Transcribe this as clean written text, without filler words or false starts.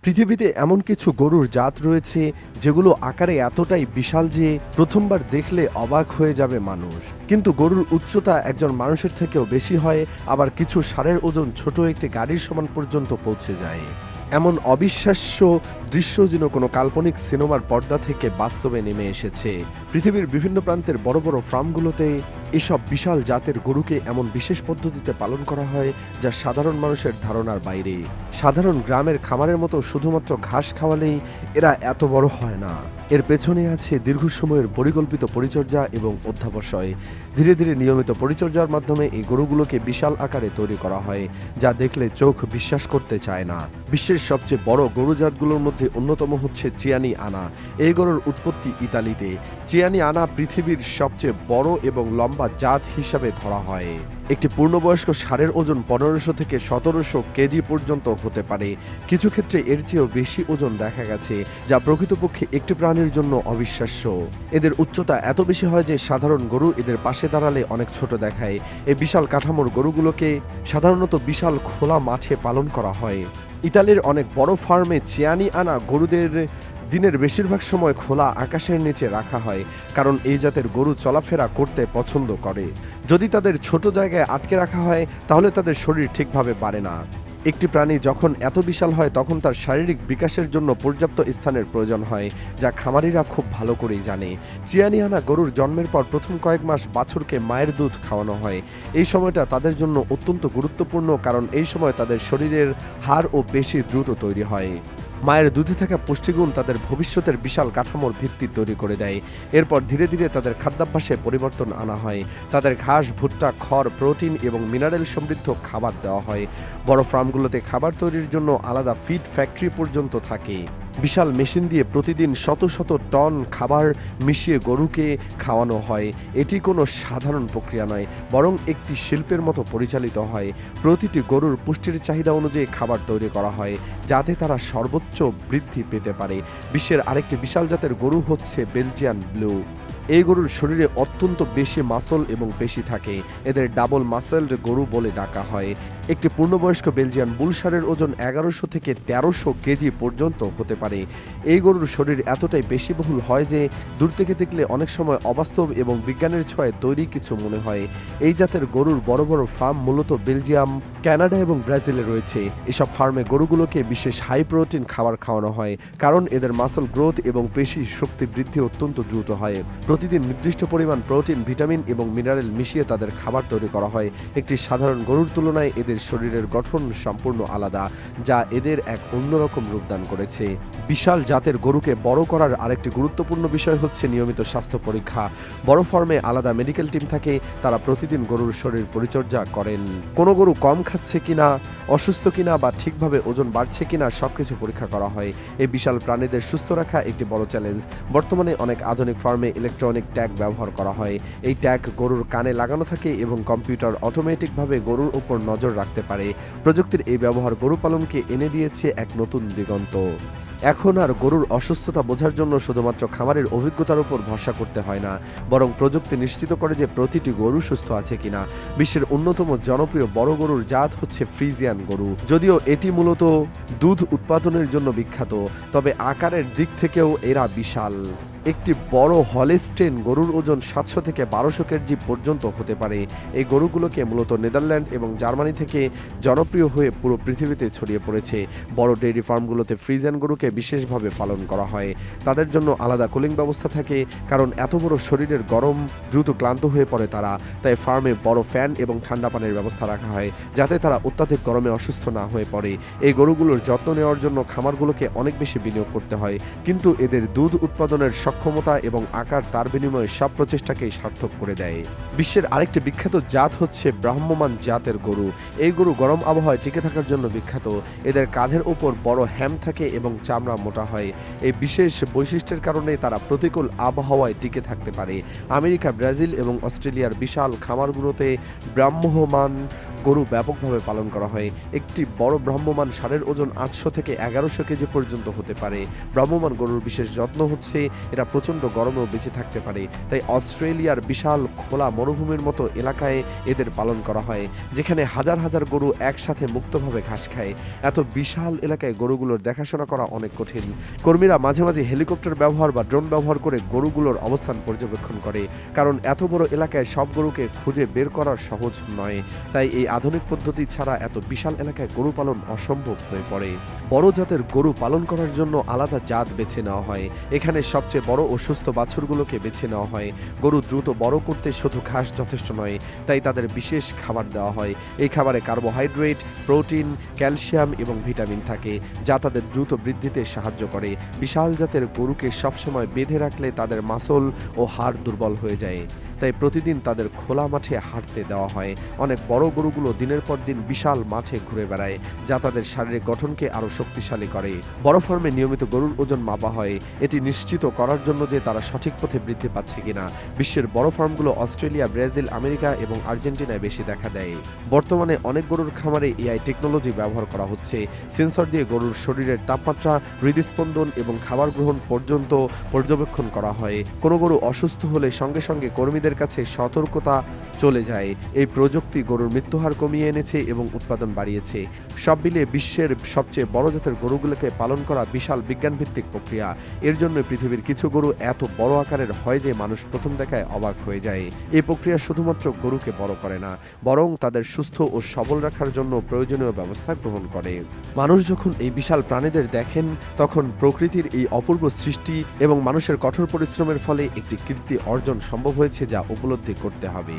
পৃথিবীতে এমন কিছু গরুর জাত রয়েছে যেগুলো আকারে এতটাই বিশাল যে প্রথমবার দেখলে অবাক হয়ে যাবে মানুষ। কিন্তু গরুর উচ্চতা একজন মানুষের থেকেও বেশি হয়, আবার কিছু ষাঁড়ের ওজন ছোট একটি গাড়ির সমান পর্যন্ত পৌঁছে যায়। এমন অবিশ্বাস্য দৃশ্য যেন কোনো কাল্পনিক সিনেমার পর্দা থেকে বাস্তবে নেমে এসেছে। পৃথিবীর বিভিন্ন প্রান্তের বড় বড় ফার্মগুলোতে এসব বিশাল জাতের গরুকে এমন বিশেষ পদ্ধতিতে পালন করা হয় যা সাধারণ মানুষের ধারণার বাইরে। সাধারণ গ্রামের খামারের মতো শুধুমাত্র ঘাস খাওয়ালেই এরা এত বড় হয় না। এর পেছনে আছে দীর্ঘ সময়ের পরিকল্পিত পরিচর্যা এবং অধ্যাবসায়। ধীরে ধীরে নিয়মিত পরিচর্যার মাধ্যমে এই গরুগুলোকে বিশাল আকারে তৈরি করা হয়, যা দেখলে চোখ বিশ্বাস করতে চায় না। বিশ্বের সবচেয়ে বড় গরু জাতগুলোর মধ্যে অন্যতম হচ্ছে চিয়ানি আনা। এই গরুর উৎপত্তি ইতালিতে। চিয়ানি আনা পৃথিবীর সবচেয়ে বড় এবং লম্বা জাত হিসাবে ধরা হয়। একটি পূর্ণবয়স্ক ষাঁড়ের ওজন 1500 থেকে 1700 কেজি পর্যন্ত হতে পারে। কিছু ক্ষেত্রে এর চেয়েও বেশি ওজন দেখা গেছে, যা প্রকৃতপক্ষে একটি প্রাণীর জন্য অবিশ্বাস্য। এদের উচ্চতা এত বেশি হয় যে সাধারণ গরু এদের পাশে দাঁড়ালে অনেক ছোট দেখায়। এই বিশাল কাঠামোর গরুগুলোকে সাধারণত বিশাল খোলা মাঠে পালন করা হয়। ইতালির অনেক বড় ফার্মে চিয়ানি আনা গরুদের দিনের বেশিরভাগ সময় খোলা আকাশের নিচে রাখা হয়, কারণ এই জাতের গরু চলাফেরা করতে পছন্দ করে। যদি তাদের ছোট জায়গায় আটকে রাখা হয় তাহলে তাদের শরীর ঠিকভাবে বাড়ে না। একটি প্রাণী যখন এত বিশাল হয় তখন তার শারীরিক বিকাশের জন্য পর্যাপ্ত স্থানের প্রয়োজন হয়, যা খামারিরা খুব ভালো করেই জানে। চিয়ানি আনা গরুর জন্মের পর প্রথম কয়েক মাস বাছুরকে মায়ের দুধ খাওয়ানো হয়। এই সময়টা তাদের জন্য অত্যন্ত গুরুত্বপূর্ণ, কারণ এই সময় তাদের শরীরের হাড় ও পেশি দ্রুত তৈরি হয়। মায়ের দুধে থাকা পুষ্টিগুণ তাদের ভবিষ্যতের বিশাল কাঠামোর ভিত্তি তৈরি করে দেয়। এরপর ধীরে ধীরে তাদের খাদ্যাভ্যাসে পরিবর্তন আনা হয়। তাদের ঘাস, ভুট্টা, খড়, প্রোটিন এবং মিনারেল সমৃদ্ধ খাবার দেওয়া হয়। বড় ফার্মগুলোতে খাবার তৈরির জন্য আলাদা ফিড ফ্যাক্টরি পর্যন্ত থাকে। বিশাল মেশিন দিয়ে প্রতিদিন শত শত টন খাবার মিশিয়ে গরুকে খাওয়ানো হয়। এটি কোনো সাধারণ প্রক্রিয়া নয়, বরং একটি শিল্পের মতো পরিচালিত হয়। প্রতিটি গরুর পুষ্টির চাহিদা অনুযায়ী খাবার তৈরি করা হয়, যাতে তারা সর্বোচ্চ বৃদ্ধি পেতে পারে। বিশ্বের আরেকটি বিশাল জাতের গরু হচ্ছে বেলজিয়ান ব্লু। এই গরুর শরীরে অত্যন্ত বেশি মাসল এবং পেশি থাকে। এদের ডাবল মাসেলড গরু বলে ডাকা হয়। একটি পূর্ণবয়স্ক বেলজিয়ান বুল ষাঁড়ের ওজন 1100 থেকে 1300 কেজি পর্যন্ত হতে পারে। এই গরুর শরীর এতটাই পেশিবহুল হয় যে দূর থেকে দেখলে অনেক সময় অবাস্তব এবং বিজ্ঞানের ছোঁয়ায় তৈরি কিছু মনে হয়। এই জাতের গরুর বড় বড় ফার্ম মূলত বেলজিয়াম, কানাডা এবং ব্রাজিলে রয়েছে। এসব ফার্মে গরুগুলোকে বিশেষ হাই প্রোটিন খাবার খাওয়ানো হয়, কারণ এদের মাসল গ্রোথ এবং পেশি শক্তি বৃদ্ধি অত্যন্ত দ্রুত হয়। প্রতিদিন নির্দিষ্ট পরিমাণ প্রোটিন, ভিটামিন এবং মিনারেল মিশিয়ে তাদের খাবার তৈরি করা হয়। একটি সাধারণ গরুর তুলনায় এদের শরীরের গঠন সম্পূর্ণ আলাদা, যা এদের এক অন্যরকম রূপদান করেছে। বিশাল জাতের গরুকে বড় করার আরেকটি গুরুত্বপূর্ণ বিষয় হচ্ছে নিয়মিত স্বাস্থ্য পরীক্ষা। বড় ফার্মে আলাদা মেডিকেল টিম থাকে, তারা প্রতিদিন গরুর শরীর পরিচর্যা করেন। কোনো গরু কম খাচ্ছে কিনা, অসুস্থ কিনা বা ঠিকভাবে ওজন বাড়ছে কিনা সবকিছু পরীক্ষা করা হয়। এই বিশাল প্রাণীদের সুস্থ রাখা একটি বড় চ্যালেঞ্জ। বর্তমানে অনেক আধুনিক ফার্মে ইলেকট্রনিক ট্যাগ ব্যবহার করা হয়। এই ট্যাগ গরুর কানে লাগানো থাকে এবং কম্পিউটার অটোমেটিকভাবে গরুর উপর নজর রাখতে পারে। প্রযুক্তির এই ব্যবহার গরু পালনকে এনে দিয়েছে এক নতুন দিগন্ত। এখন আর গরুর অসুস্থতা বোঝার জন্য শুধুমাত্র খামারের অভিজ্ঞতার উপর ভরসা করতে হয় না, বরং প্রযুক্তি নিশ্চিত করে যে প্রতিটি গরু সুস্থ আছে কিনা। বিশ্বের অন্যতম জনপ্রিয় বড় গরুর জাত হচ্ছে ফ্রিজিয়ান গরু। যদিও এটি মূলত দুধ উৎপাদনের জন্য বিখ্যাত, তবে আকারের দিক থেকেও এরা বিশাল। একটি বড় হলস্টেইন গরুর ওজন 700 থেকে 1200 কেজি পর্যন্ত হতে পারে। এই গরুগুলোকে মূলত নেদারল্যান্ড এবং জার্মানি থেকে জনপ্রিয় হয়ে পুরো পৃথিবীতে ছড়িয়ে পড়েছে। বড় ডেইরি ফার্মগুলোতে ফ্রিজিয়ান গরুকে বিশেষভাবে পালন করা হয়। তাদের জন্য আলাদা কুলিং ব্যবস্থা থাকে, কারণ এত বড় শরীরের গরম দ্রুত ক্লান্ত হয়ে পড়ে তারা। তাই ফার্মে বড় ফ্যান এবং ঠান্ডা পানির ব্যবস্থা রাখা হয়, যাতে তারা অত্যাধিক গরমে অসুস্থ না হয়ে পড়ে। এই গরুগুলোর যত্ন নেওয়ার জন্য খামারগুলোকে অনেক বেশি বিনিয়োগ করতে হয়, কিন্তু এদের দুধ উৎপাদনের ক্ষমতা এবং আকার তার বিনিময়ে সব প্রচেষ্টাকেই সার্থক করে দেয়। বিশ্বের আরেকটি বিখ্যাত জাত হচ্ছে ব্রাহ্মমান জাতের গরু। এই গরু গরম আবহাওয়ায় টিকে থাকার জন্য বিখ্যাত। এদের কাঁধের উপর বড় হ্যাম থাকে এবং চামড়া মোটা হয়। এই বিশেষ বৈশিষ্ট্যের কারণে তারা প্রতিকূল আবহাওয়ায় টিকে থাকতে পারে। আমেরিকা, ব্রাজিল এবং অস্ট্রেলিয়ার বিশাল খামারগুলোতে ব্রাহ্মমান গরু ব্যাপকভাবে পালন করা হয়। একটি বড় ভ্রাম্যমাণ ষাঁড়ের ওজন 800 থেকে 1100 কেজি পর্যন্ত হতে পারে। ভ্রাম্যমাণ গরুর বিশেষ যত্ন হচ্ছে এরা প্রচণ্ড গরমেও বেঁচে থাকতে পারে, তাই অস্ট্রেলিয়ার বিশাল খোলা মরুভূমির মতো এলাকায় এদের পালন করা হয়, যেখানে হাজার হাজার গরু একসাথে মুক্তভাবে ঘাস খায়। এত বিশাল এলাকায় গরুগুলোর দেখাশোনা করা অনেক কঠিন। কর্মীরা মাঝে মাঝে হেলিকপ্টার ব্যবহার বা ড্রোন ব্যবহার করে গরুগুলোর অবস্থান পর্যবেক্ষণ করে, কারণ এত বড় এলাকায় সব গরুকে খুঁজে বের করা সহজ নয়। তাই এই আধুনিক পদ্ধতি ছাড়া এত বিশাল এলাকায় গরু পালন অসম্ভব হয়ে পড়ে। বড় জাতের গরু পালন করার জন্য আলাদা জাত বেছে নেওয়া হয়। এখানে সবচেয়ে বড় ও সুস্থ বাছুরগুলোকে বেছে নেওয়া হয়। গরু দ্রুত বড় করতে শুধু ঘাস যথেষ্ট নয়, তাই তাদের বিশেষ খাবার দেওয়া হয়। এই খাবারে কার্বোহাইড্রেট, প্রোটিন, ক্যালসিয়াম এবং ভিটামিন থাকে, যা তাদের দ্রুত বৃদ্ধিতে সাহায্য করে। বিশাল জাতের গরুকে সবসময় বেঁধে রাখলে তাদের মাসল ও হাড় দুর্বল হয়ে যায়, তাই প্রতিদিন তাদের খোলা মাঠে হাঁটতে দেওয়া হয়। অনেক বড় গরুগুলো দিনের পর দিন বিশাল মাঠে ঘুরে বেড়ায়, যা তাদের শারীরিক গঠনকে আরও শক্তিশালী করে। বড় ফার্মে নিয়মিত গরুর ওজন মাপা হয়, এটি নিশ্চিত করার জন্য যে তারা সঠিক পথে বৃদ্ধি পাচ্ছে কিনা। বিশ্বের বড় ফার্মগুলো অস্ট্রেলিয়া, ব্রাজিল, আমেরিকা এবং আর্জেন্টিনায় বেশি দেখা দেয়। বর্তমানে অনেক গরুর খামারে এআই টেকনোলজি ব্যবহার করা হচ্ছে। সেন্সর দিয়ে গরুর শরীরের তাপমাত্রা, হৃদস্পন্দন এবং খাবার গ্রহণ পর্যন্ত পর্যবেক্ষণ করা হয়। কোনো গরু অসুস্থ হলে সঙ্গে সঙ্গে কর্মীদের কাছে সতর্কতা চলে যায়। এই প্রযুক্তি গরুর মৃত্যুহার কমিয়ে এনেছে এবং উৎপাদন বাড়িয়েছে। সব মিলিয়ে বিশ্বের সবচেয়ে বড় জাতের গরুগুলোকে পালন করা বিশাল বিজ্ঞানভিত্তিক প্রক্রিয়া। এর জন্য পৃথিবীর কিছু গরু এত বড় আকারের হয় যে মানুষ প্রথম দেখায় অবাক হয়ে যায়। এই প্রক্রিয়া শুধুমাত্র গরুকে বড় করে না, বরং তাদের সুস্থ ও সবল রাখার জন্য প্রয়োজনীয় ব্যবস্থা গ্রহণ করে। মানুষ যখন এই বিশাল প্রাণীদের দেখেন, তখন প্রকৃতির এই অপূর্ব সৃষ্টি এবং মানুষের কঠোর পরিশ্রমের ফলে একটি কীর্তি অর্জন সম্ভব হয়েছে, যা উপলব্ধি করতে হবে।